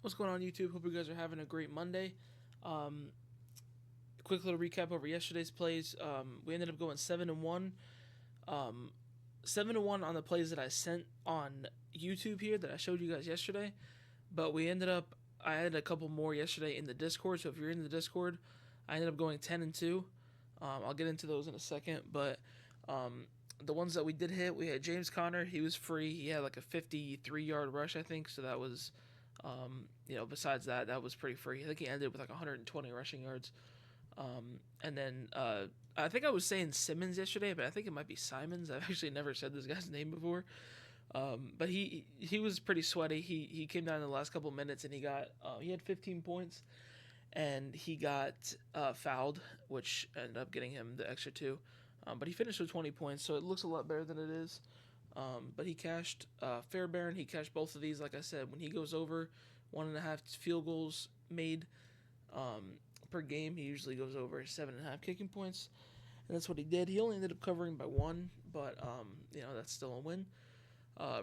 What's going on, YouTube? Hope you guys are having a great Monday. Um, Quick little recap over yesterday's plays. We ended up going 7-1. Um, 7-1 on the plays that I sent on YouTube here that I showed you guys yesterday. But we ended up, I added a couple more yesterday in the Discord. So if you're in the Discord, I ended up going 10-2. I'll get into those in a second. But um, the ones that we did hit, we had James Conner. He was free. He had like a 53-yard rush, I think. So that was besides that, that was pretty free. I think he ended with like 120 rushing yards. And then I think I was saying Simmons yesterday, but I think it might be Simons. I've actually never said this guy's name before. But he was pretty sweaty. He came down in the last couple minutes and he had 15 points and he got fouled, which ended up getting him the extra two. But he finished with 20 points, so it looks a lot better than it is. But he cashed Fairbairn. He cashed both of these. Like I said, when he goes over 1.5 field goals made um, per game, he usually goes over 7.5 kicking points, and that's what he did. He only ended up covering by one, but that's still a win.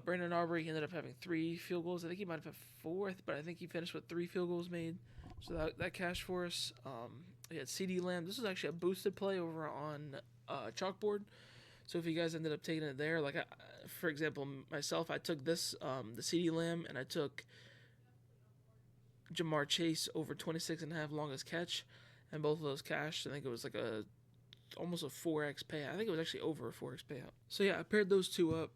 Brandon Aubrey, he ended up having 3 field goals. I think he might have had fourth, but I think he finished with 3 field goals made, so that cashed for us. We had CD Lamb. This was actually a boosted play over on Chalkboard. So if you guys ended up taking it there, for example, myself, I took the CD Lamb, and I took Jamar Chase over 26.5 longest catch, and both of those cashed. I think it was like almost a 4x payout. I think it was actually over a 4x payout. So yeah, I paired those two up.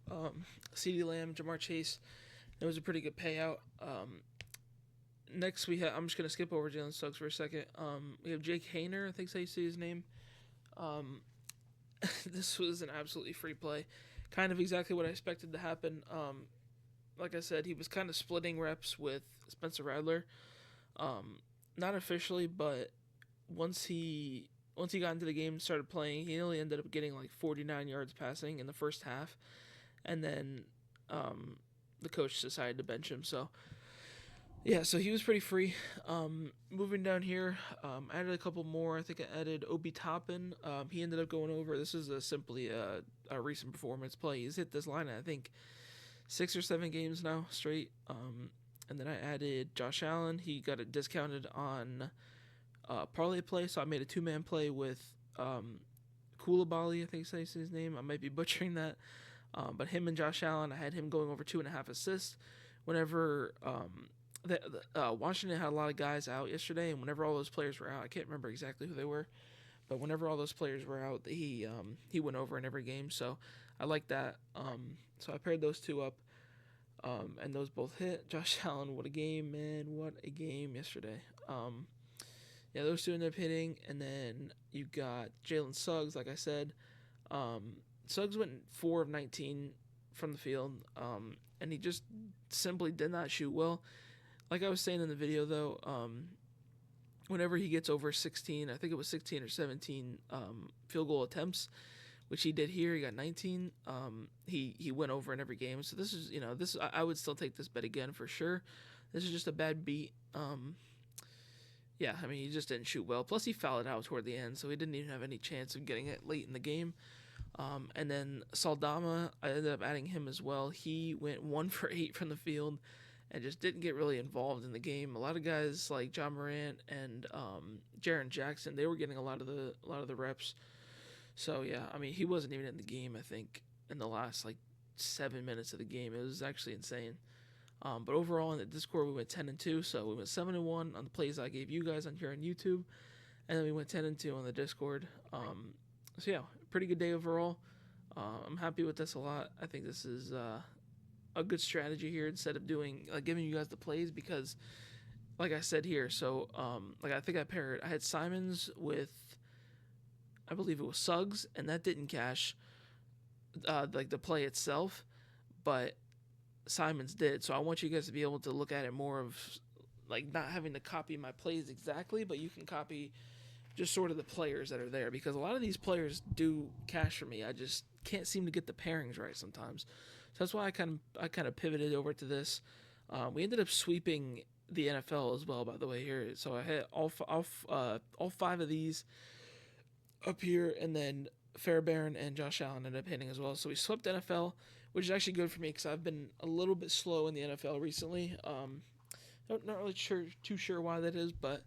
CD Lamb, Jamar Chase. It was a pretty good payout. Next I'm just gonna skip over Jalen Suggs for a second. We have Jake Hayner. I think that's how you say his name. Um, this was an absolutely free play, kind of exactly what I expected to happen. Like I said, he was kind of splitting reps with Spencer Rattler. Um, Not officially, but once he once he got into the game, and started playing, he only ended up getting like 49 yards passing in the first half, and then um, the coach decided to bench him. So yeah, so he was pretty free. Moving down here, I added a couple more. I think I added Obi Toppin. He ended up going over. This is simply a recent performance play. He's hit this line, I think, 6 or 7 games now straight. And then I added Josh Allen. He got it discounted on parlay play, so I made a 2-man play with Koulibaly, I think is his name. I might be butchering that. But him and Josh Allen, I had him going over 2.5 assists. Whenever Washington had a lot of guys out yesterday, and whenever all those players were out, I can't remember exactly who they were, but whenever all those players were out, he went over in every game. So I like that. So I paired those two up, and those both hit. Josh Allen, what a game, man! What a game yesterday. Yeah, those two ended up hitting, and then you got Jalen Suggs. Like I said, Suggs went 4 of 19 from the field, and he just simply did not shoot well. Like I was saying in the video, though, whenever he gets over 16, I think it was 16 or 17 field goal attempts, which he did here. He got 19. He went over in every game. So this is this I would still take this bet again for sure. This is just a bad beat. Yeah, I mean he just didn't shoot well. Plus he fouled out toward the end, so he didn't even have any chance of getting it late in the game. And then Saldama, I ended up adding him as well. He went 1 for 8 from the field, and just didn't get really involved in the game. A lot of guys like John Morant and Jaren Jackson, they were getting a lot of the reps. So yeah, I mean he wasn't even in the game. I think in the last like 7 minutes of the game, it was actually insane. But overall in the Discord we went 10-2, so we went 7-1 on the plays I gave you guys on here on YouTube, and then we went 10-2 on the Discord. So yeah, pretty good day overall. I'm happy with this a lot. I think this is a good strategy here instead of doing giving you guys the plays because, like I said here, so like I think I had Simons with, I believe it was Suggs, and that didn't cash like the play itself, but Simons did. So I want you guys to be able to look at it more of like not having to copy my plays exactly, but you can copy just sort of the players that are there because a lot of these players do cash for me. I just can't seem to get the pairings right sometimes. So that's why I kind of pivoted over to this. We ended up sweeping the NFL as well, by the way. Here, so I had all 5 of these up here, and then Fairbairn and Josh Allen ended up hitting as well. So we swept NFL, which is actually good for me because I've been a little bit slow in the NFL recently. Not really too sure why that is, but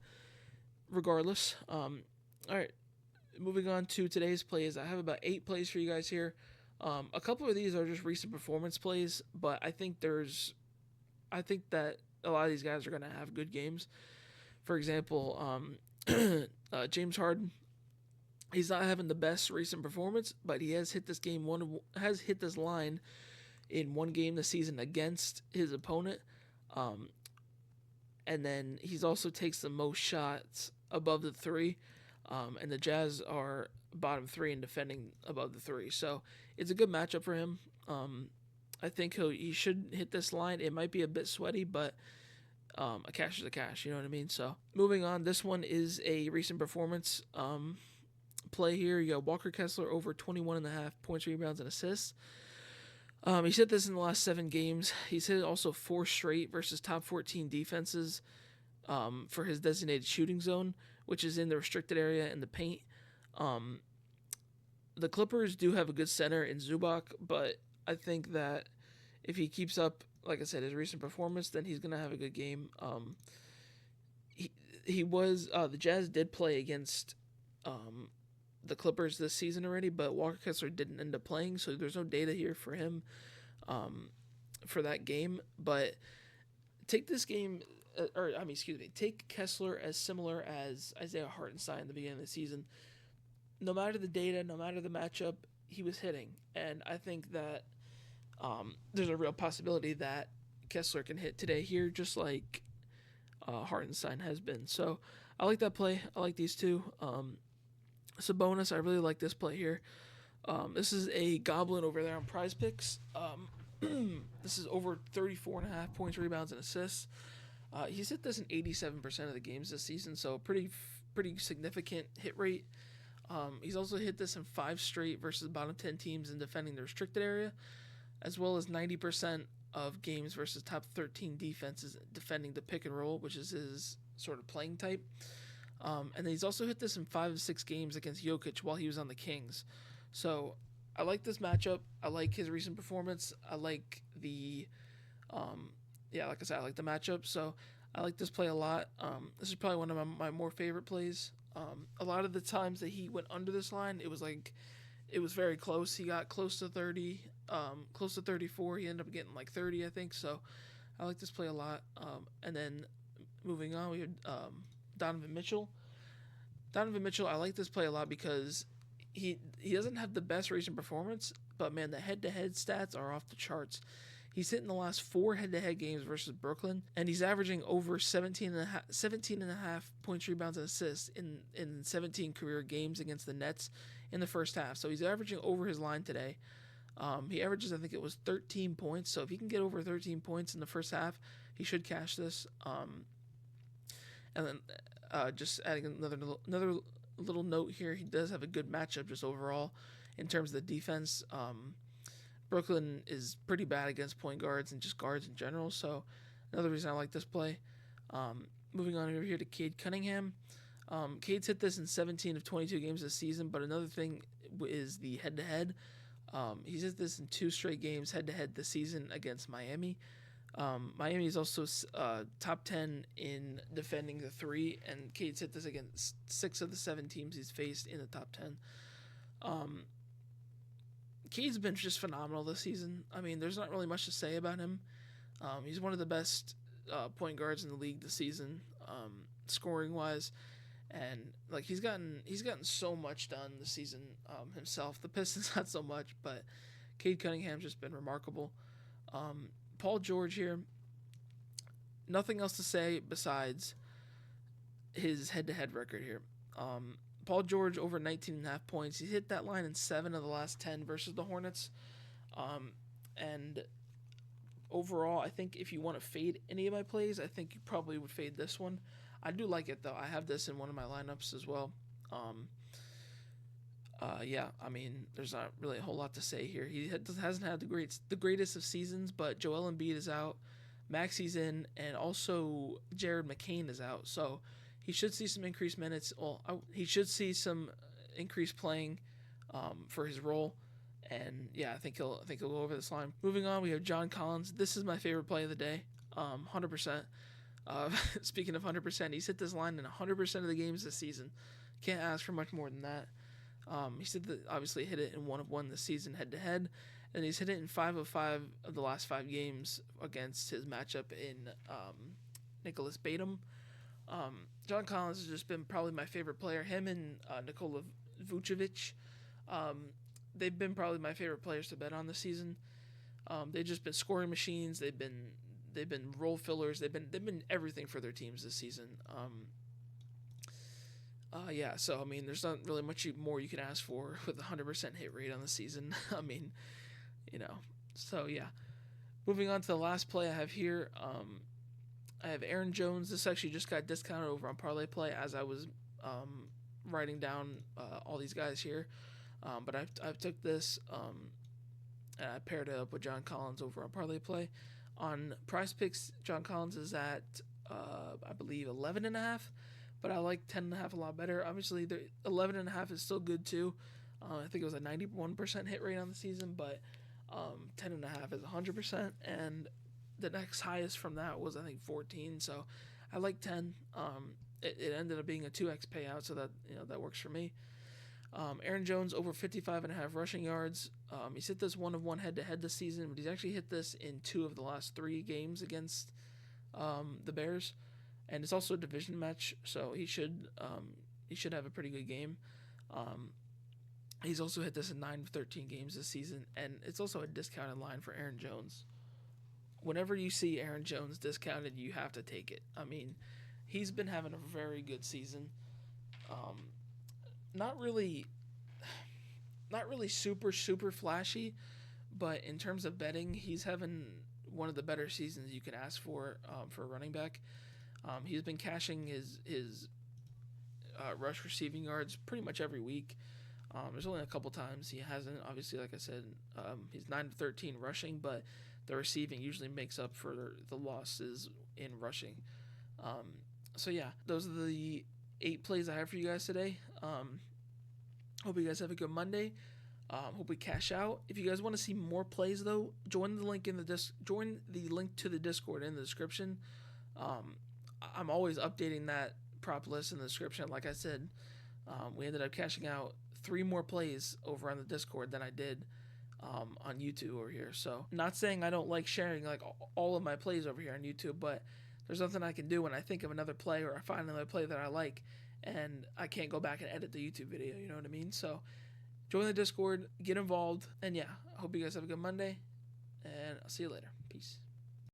regardless. All right, moving on to today's plays. I have about 8 plays for you guys here. A couple of these are just recent performance plays, but I think that a lot of these guys are going to have good games. For example, James Harden. He's not having the best recent performance, but he has hit this line in one game this season against his opponent. Um, and then he's also takes the most shots above the three. And the Jazz are bottom three in defending above the three. So it's a good matchup for him. I think he should hit this line. It might be a bit sweaty, but a cash is a cash. You know what I mean? So moving on, this one is a recent performance play here. You got Walker Kessler over 21.5 points, rebounds, and assists. He's hit this in the last 7 games. He's hit also 4 straight versus top 14 defenses for his designated shooting zone, which is in the restricted area in the paint. The Clippers do have a good center in Zubac, but I think that if he keeps up, like I said, his recent performance, then he's gonna have a good game. The Jazz did play against the Clippers this season already, but Walker Kessler didn't end up playing, so there's no data here for him for that game. But take this game, take Kessler as similar as Isaiah Hartenstein at the beginning of the season. No matter the data, no matter the matchup, he was hitting, and I think that there's a real possibility that Kessler can hit today here, just like Hartenstein has been. So I like that play. I like these two. Sabonis, I really like this play here. This is a goblin over there on Prize Picks. This is over 34.5 points, rebounds, and assists. He's hit this in 87% of the games this season, so pretty significant hit rate. He's also hit this in 5 straight versus bottom 10 teams in defending the restricted area, as well as 90% of games versus top 13 defenses defending the pick and roll, which is his sort of playing type. And then he's also hit this in 5 of 6 games against Jokic while he was on the Kings. So I like this matchup. I like his recent performance. I like like I said, I like the matchup. So I like this play a lot. This is probably one of my more favorite plays. A lot of the times that he went under this line, it was very close. He got close to 30, close to 34. He ended up getting like 30, I think. So I like this play a lot. And then moving on, we had Donovan Mitchell. I like this play a lot because he doesn't have the best recent performance, but man, the head-to-head stats are off the charts. He's hit in the last 4 head-to-head games versus Brooklyn, and he's averaging over 17.5 points, rebounds, and assists in 17 career games against the Nets in the first half. So he's averaging over his line today. He averages, I think it was 13 points. So if he can get over 13 points in the first half, he should cash this. And then just adding another little note here, he does have a good matchup just overall in terms of the defense. Brooklyn is pretty bad against point guards and just guards in general, so another reason I like this play. Moving on over here to Cade Cunningham. Cade's hit this in 17 of 22 games this season, but another thing is the head-to-head. He's hit this in 2 straight games head-to-head this season against Miami. Miami is also top 10 in defending the 3, and Cade's hit this against 6 of the 7 teams he's faced in the top 10. Cade's been just phenomenal this season. I mean, there's not really much to say about him. He's one of the best point guards in the league this season, scoring-wise, and like he's gotten so much done this season himself. The Pistons not so much, but Cade Cunningham's just been remarkable. Paul George here, nothing else to say besides his head-to-head record here. Paul George over 19.5 points. He hit that line in 7 of the last 10 versus the Hornets. And overall, I think if you want to fade any of my plays, I think you probably would fade this one. I do like it, though. I have this in one of my lineups as well. I mean, there's not really a whole lot to say here. He hasn't had the greatest of seasons, but Joel Embiid is out, Maxi's in, and also Jared McCain is out. So he should see some increased minutes. Well, he should see some increased playing for his role. And yeah, I think he'll go over this line. Moving on, we have John Collins. This is my favorite play of the day, 100%. Uh, speaking of 100%, he's hit this line in 100% of the games this season. Can't ask for much more than that. He said that obviously hit it in 1 of 1 this season head to head, and he's hit it in 5 of the last 5 games against his matchup in Nicholas Batum. John Collins has just been probably my favorite player. Him and Nikola Vucevic, they've been probably my favorite players to bet on this season. They've just been scoring machines. They've been role fillers. They've been everything for their teams this season. Yeah, so I mean, there's not really much more you can ask for with a 100% hit rate on the season. I mean, so yeah. Moving on to the last play I have here, I have Aaron Jones. This actually just got discounted over on Parlay Play as I was writing down all these guys here, but I've took this and I paired it up with John Collins over on Parlay Play. On Prize Picks, John Collins is at I believe 11.5. But I like 10.5 a lot better. Obviously, the 11.5 is still good too. I think it was a 91% hit rate on the season, but 10.5 is 100%, and the next highest from that was I think 14. So I like 10. It ended up being a 2x payout, so that works for me. Aaron Jones over 55.5 rushing yards. He's hit this 1 of 1 head to head this season, but he's actually hit this in 2 of the last 3 games against the Bears. And it's also a division match, so he should have a pretty good game. He's also hit this in 9 of 13 games this season, and it's also a discounted line for Aaron Jones. Whenever you see Aaron Jones discounted, you have to take it. I mean, he's been having a very good season. Not really super flashy, but in terms of betting, he's having one of the better seasons you can ask for a running back. He's been cashing his rush receiving yards pretty much every week. There's only a couple times he hasn't. Obviously, like I said, he's 9 of 13 rushing, but the receiving usually makes up for the losses in rushing. So yeah, those are the 8 plays I have for you guys today. Hope you guys have a good Monday. Hope we cash out. If you guys want to see more plays, though, join the link to the Discord in the description. I'm always updating that prop list in the description. Like I said, we ended up cashing out 3 more plays over on the Discord than I did on YouTube over here. So, not saying I don't like sharing like all of my plays over here on YouTube, but there's nothing I can do when I think of another play or I find another play that I like, and I can't go back and edit the YouTube video. You know what I mean? So, join the Discord, get involved, and yeah, I hope you guys have a good Monday, and I'll see you later.